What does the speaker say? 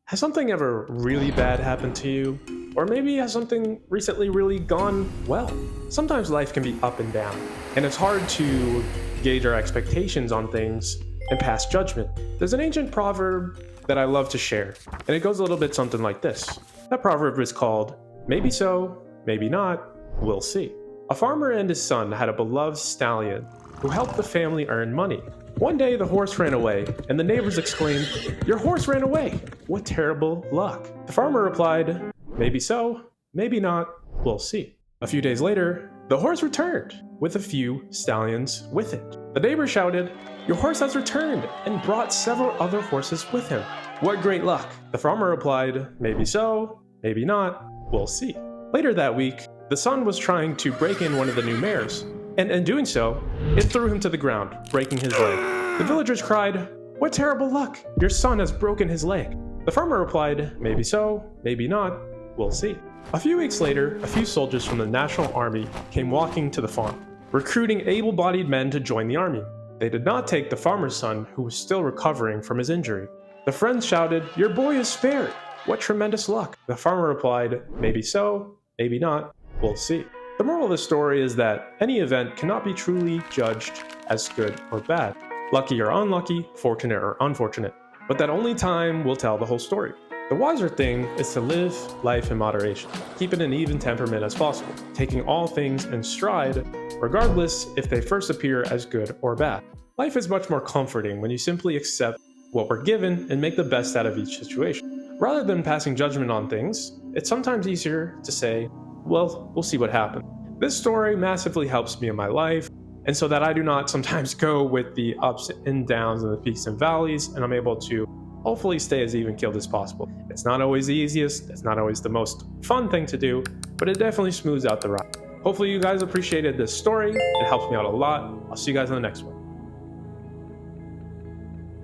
Has something ever really bad happened to you? Or maybe has something recently really gone well? Sometimes life can be up and down, and it's hard to gauge our expectations on things and pass judgment. There's an ancient proverb that I love to share, and it goes a little bit something like this. That proverb is called, "Maybe so, maybe not, we'll see." A farmer and his son had a beloved stallion who helped the family earn money. One day the horse ran away, and the neighbors exclaimed, "Your horse ran away! What terrible luck!" The farmer replied, "Maybe so, maybe not, we'll see." A few days later, the horse returned, with a few stallions with it. The neighbor shouted, "Your horse has returned," and brought several other horses with him. "What great luck!" The farmer replied, "Maybe so, maybe not, we'll see." Later that week, the son was trying to break in one of the new mares, and in doing so, it threw him to the ground, breaking his leg. The villagers cried, "What terrible luck! Your son has broken his leg." The farmer replied, "Maybe so, maybe not, we'll see." A few weeks later, a few soldiers from the National Army came walking to the farm, recruiting able-bodied men to join the army. They did not take the farmer's son, who was still recovering from his injury. The friends shouted, "Your boy is spared! What tremendous luck!" The farmer replied, "Maybe so, maybe not, we'll see." The moral of the story is that any event cannot be truly judged as good or bad, lucky or unlucky, fortunate or unfortunate, but that only time will tell the whole story. The wiser thing is to live life in moderation, keep it an even temperament as possible, taking all things in stride, regardless if they first appear as good or bad. Life is much more comforting when you simply accept what we're given and make the best out of each situation. Rather than passing judgment on things, it's sometimes easier to say, well, we'll see what happens. This story massively helps me in my life, and so that I do not sometimes go with the ups and downs and the peaks and valleys, and I'm able to hopefully stay as even-keeled as possible. It's not always the easiest, it's not always the most fun thing to do, but it definitely smooths out the ride. Hopefully you guys appreciated this story. It helps me out a lot. I'll see you guys in the next one.